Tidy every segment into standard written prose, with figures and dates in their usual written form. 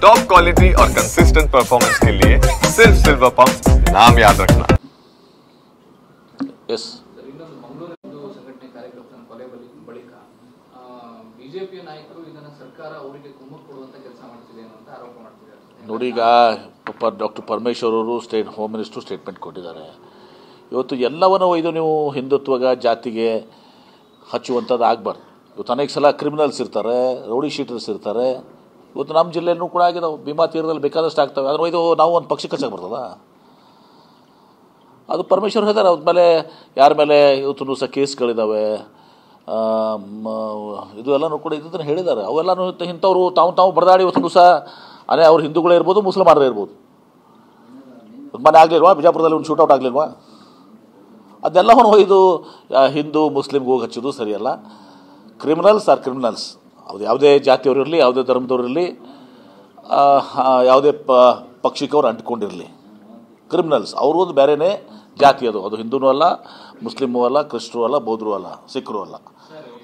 Top quality और consistent performance के लिए सिर्फ सिल्वर पंप नाम याद रखना। यस ಇನ್ನೊಂದು ಮಂಗಳೂರಿನ ಸಂಘಟನೆ ಕಾರ್ಯಕರ್ತನ ಕೊಲೆ ಬಳಿಕ ಬಿಜೆಪಿಯ ನಾಯಕರು ಇದನ್ನ ಸರ್ಕಾರ ಅವರಿಗೆ ಕುಮ್ಮಕ್ಕು ಕೊಡುವಂತ ಕೆಲಸ ಮಾಡ್ತಿದೆ ಅಂತ ಆರೋಪ ಮಾಡ್ತಿದ್ದಾರೆ. ನೋಡಿ, ಈಗ ಡಾಕ್ಟರ್ ಪರಮೇಶ್ವರ್ ಅವರು ಹೋಮ್ ಮಿನಿಸ್ಟರ್ ಸ್ಟೇಟ್ಮೆಂಟ್ ಕೊಟ್ಟಿದ್ದಾರೆ. ಇವತ್ತು ಎಲ್ಲವನ್ನೂ ಒಯ್ದು ನೀವು ಹಿಂದುತ್ವಗ ಜಾತಿಗೆ ಹಚ್ಚುವಂಥದ್ದು ಆಗಬಾರ್ದು. ಇವತ್ತು ಅನೇಕ ಸಲ ಕ್ರಿಮಿನಲ್ಸ್ ಇರ್ತಾರೆ, ರೌಡಿ ಶೀಟರ್ಸ್ ಇರ್ತಾರೆ. ಇವತ್ತು ನಮ್ಮ ಜಿಲ್ಲೆಯಲ್ಲೂ ಕೂಡ ಆಗಿದಾವೆ, ಭೀಮಾ ತೀರದಲ್ಲಿ ಬೇಕಾದಷ್ಟು ಆಗ್ತವೆ. ಅದ್ರ ಒಯ್ದು ನಾವು ಒಂದು ಪಕ್ಷಕ್ಕೆ ಹಚ್ಚಕ್ಕೆ ಬರ್ತದ? ಅದು ಪರಮೇಶ್ವರ್ ಹೇಳಿದ್ದಾರೆ. ಅದ್ರ ಮೇಲೆ ಯಾರ ಮೇಲೆ ಇವತ್ತು ಸಹ ಕೇಸ್ಗಳಿದ್ದಾವೆ, ಇದು ಎಲ್ಲನೂ ಕೂಡ ಇದನ್ನು ಹೇಳಿದ್ದಾರೆ. ಅವೆಲ್ಲನೂ ಇಂಥವ್ರು ತಾವು ಬಡದಾಡಿ ಇವತ್ತು ಸಹ ಅದೇ ಅವ್ರು ಹಿಂದೂಗಳೇ ಇರ್ಬೋದು, ಮುಸ್ಲಿಮಾರೇ ಇರ್ಬೋದು. ಮನೆ ಆಗಲಿಲ್ವಾ ಬಿಜಾಪುರದಲ್ಲಿ ಒಂದು ಶೂಟೌಟ್ ಆಗಲಿಲ್ವಾ? ಅದೆಲ್ಲವನ್ನು ಒಯ್ದು ಹಿಂದೂ ಮುಸ್ಲಿಮ್ಗೆ ಹೋಗಿ ಹಚ್ಚೋದು ಸರಿಯಲ್ಲ. Criminals R criminals. ಅದು ಯಾವುದೇ ಜಾತಿಯವರು ಇರಲಿ, ಯಾವುದೇ ಧರ್ಮದವ್ರು ಇರಲಿ, ಯಾವುದೇ ಪಕ್ಷಕ್ಕೆ ಅವ್ರು ಅಂಟ್ಕೊಂಡಿರಲಿ, ಕ್ರಿಮಿನಲ್ಸ್ ಅವರು ಒಂದು ಬೇರೆಯೇ ಜಾತಿ. ಅದು ಹಿಂದೂನೂ ಅಲ್ಲ, ಮುಸ್ಲಿಮೂ ಅಲ್ಲ, ಕ್ರಿಸ್ತರು ಅಲ್ಲ, ಬೌದ್ಧರು ಅಲ್ಲ, ಸಿಖ್ರು ಅಲ್ಲ.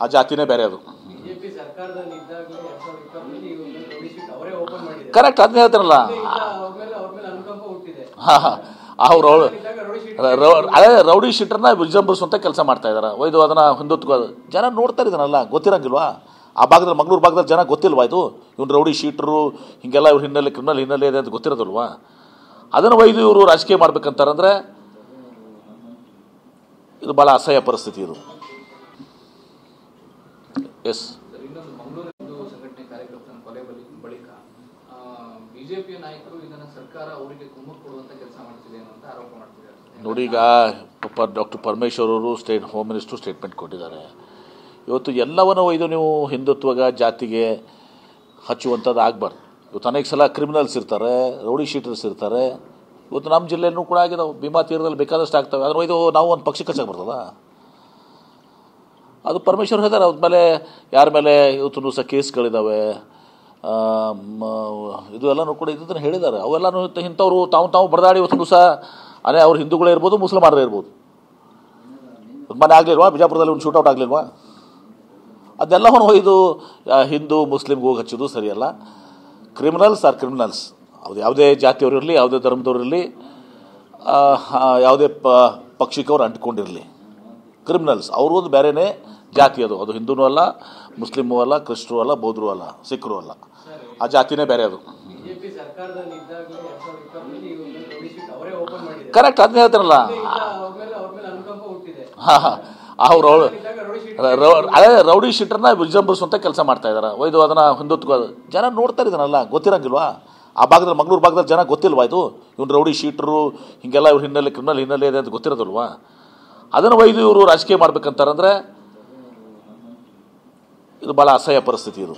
ಆ ಜಾತಿನೇ ಬೇರೆ. ಅದು ಕರೆಕ್ಟ್, ಅದನ್ನ ಹೇಳ್ತಾರಲ್ಲ. ಅವ್ರು ಅದೇ ರೌಡಿ ಶೀಟರ್ನ ವಿಜೃಂಭಿಸುವಂಥ ಕೆಲಸ ಮಾಡ್ತಾ ಇದ್ದಾರೆ. ಒಯ್ದು ಅದನ್ನು ಹಿಂದುತ್ವ ಜನ ನೋಡ್ತಾರೆ. ಇದನ್ನೆಲ್ಲ ಗೊತ್ತಿರಂಗಿಲ್ವಾ? ಆ ಭಾಗದಲ್ಲಿ, ಮಂಗಳೂರು ಭಾಗದಲ್ಲಿ ಜನ ಗೊತ್ತಿಲ್ವಾ ಇದು ಇವ್ನು ರೌಡಿ ಶೀಟರು ಹೀಗೆಲ್ಲ ಇವ್ರ ಹಿನ್ನೆಲೆ, ಕ್ರಿಮಿನಲ್ ಹಿನ್ನೆಲೆ ಇದೆ ಅಂತ ಗೊತ್ತಿರೋದಿಲ್ವಾ? ಅದನ್ನು ಒಯ್ದು ಇವರು ರಾಜಕೀಯ ಮಾಡ್ಬೇಕಂತಾರಂದ್ರೆ ಇದು ಭಾಳ ಅಸಹ್ಯ ಪರಿಸ್ಥಿತಿ ಇದು. ಎಸ್ ಇನ್ನೊಂದು ಮಂಗಳೂರಿನ ಸಂಘಟನೆ ಕಾರ್ಯಕರ್ತನ ಕೊಲೆ ಬಳಿಕ ಬಿಜೆಪಿಯ ನಾಯಕರು ಇದನ್ನ ಸರ್ಕಾರ ಅವರಿಗೆ ಕುಮ್ಮಕ್ಕು ಕೊಡುವಂತ ಕೆಲಸ ಮಾಡ್ತಿದೆ ಅಂತ ಆರೋಪ ಮಾಡ್ತಿದ್ದಾರೆ. ನೋಡಿ, ಈಗ ಡಾಕ್ಟರ್ ಪರಮೇಶ್ವರ್ ಅವರು ಹೋಮ್ ಮಿನಿಸ್ಟರ್ ಸ್ಟೇಟ್ಮೆಂಟ್ ಕೊಟ್ಟಿದ್ದಾರೆ. ಇವತ್ತು ಎಲ್ಲವನ್ನೂ ಒಯ್ದು ನೀವು ಹಿಂದುತ್ವಗ ಜಾತಿಗೆ ಹಚ್ಚುವಂಥದ್ದು ಆಗಬಾರ್ದು. ಇವತ್ತು ಅನೇಕ ಸಲ ಕ್ರಿಮಿನಲ್ಸ್ ಇರ್ತಾರೆ, ರೌಡಿ ಶೀಟರ್ಸ್ ಇರ್ತಾರೆ. ಇವತ್ತು ನಮ್ಮ ಜಿಲ್ಲೆಯಲ್ಲೂ ಕೂಡ ಆಗಿದಾವೆ, ಭೀಮಾ ತೀರದಲ್ಲಿ ಬೇಕಾದಷ್ಟು ಆಗ್ತವೆ. ಅದ್ರ ಒಯ್ದು ನಾವು ಒಂದು ಪಕ್ಷಕ್ಕೆ ಹಚ್ಚಕ್ಕೆ ಬರ್ತದ? ಅದು ಪರಮೇಶ್ವರ್ ಹೇಳಿದ್ದಾರೆ. ಅದ್ರ ಮೇಲೆ ಯಾರ ಮೇಲೆ ಇವತ್ತು ಸಹ ಕೇಸ್ಗಳಿದ್ದಾವೆ, ಇದು ಎಲ್ಲನೂ ಕೂಡ ಇದನ್ನು ಹೇಳಿದ್ದಾರೆ. ಅವೆಲ್ಲನೂ ಇಂಥವ್ರು ತಾವು ಬಡದಾಡಿ ಇವತ್ತು ಸಹ ಅದೇ ಅವ್ರು ಹಿಂದೂಗಳೇ ಇರ್ಬೋದು, ಮುಸ್ಲಿಮಾರೇ ಇರ್ಬೋದು. ಮನೆ ಆಗಲಿಲ್ವಾ ಬಿಜಾಪುರದಲ್ಲಿ ಒಂದು ಶೂಟೌಟ್ ಆಗಲಿಲ್ವಾ? ಅದೆಲ್ಲವನ್ನು ಒಯ್ದು ಹಿಂದೂ ಮುಸ್ಲಿಮ್ಗೆ ಹೋಗಿ ಹಚ್ಚೋದು ಸರಿಯಲ್ಲ. Criminals R criminals. ಅದು ಯಾವುದೇ ಜಾತಿಯವರು ಇರಲಿ, ಯಾವುದೇ ಧರ್ಮದವ್ರು ಇರಲಿ, ಯಾವುದೇ ಪಕ್ಷಕ್ಕೆ ಅವ್ರು ಅಂಟ್ಕೊಂಡಿರಲಿ, ಕ್ರಿಮಿನಲ್ಸ್ ಅವರು ಒಂದು ಬೇರೆಯೇ ಜಾತಿ. ಅದು ಹಿಂದೂನೂ ಅಲ್ಲ, ಮುಸ್ಲಿಮೂ ಅಲ್ಲ, ಕ್ರಿಸ್ತರು ಅಲ್ಲ, ಬೌದ್ಧರು ಅಲ್ಲ, ಸಿಖ್ರು ಅಲ್ಲ. ಆ ಜಾತಿನೇ ಬೇರೆ. ಅದು ಕರೆಕ್ಟ್, ಅದನ್ನ ಹೇಳ್ತಾರಲ್ಲ. ಅವ್ರು ಅದೇ ರೌಡಿ ಶೀಟರ್ನ ವಿಜೃಂಭಿಸುವಂಥ ಕೆಲಸ ಮಾಡ್ತಾ ಇದ್ದಾರೆ. ಒಯ್ದು ಅದನ್ನು ಹಿಂದುತ್ವ ಜನ ನೋಡ್ತಾರೆ. ಇದನ್ನೆಲ್ಲ ಗೊತ್ತಿರಂಗಿಲ್ವಾ? ಆ ಭಾಗದಲ್ಲಿ, ಮಂಗಳೂರು ಭಾಗದಲ್ಲಿ ಜನ ಗೊತ್ತಿಲ್ವಾ ಇದು ಇವ್ನು ರೌಡಿ ಶೀಟರು ಹೀಗೆಲ್ಲ ಇವ್ರ ಹಿನ್ನೆಲೆ, ಕ್ರಿಮಿನಲ್ ಹಿನ್ನೆಲೆ ಇದೆ ಅಂತ ಗೊತ್ತಿರೋದಿಲ್ವಾ? ಅದನ್ನು ಒಯ್ದು ಇವರು ರಾಜಕೀಯ ಮಾಡ್ಬೇಕಂತಾರಂದ್ರೆ ಇದು ಭಾಳ ಅಸಹ್ಯ ಪರಿಸ್ಥಿತಿ ಇದು.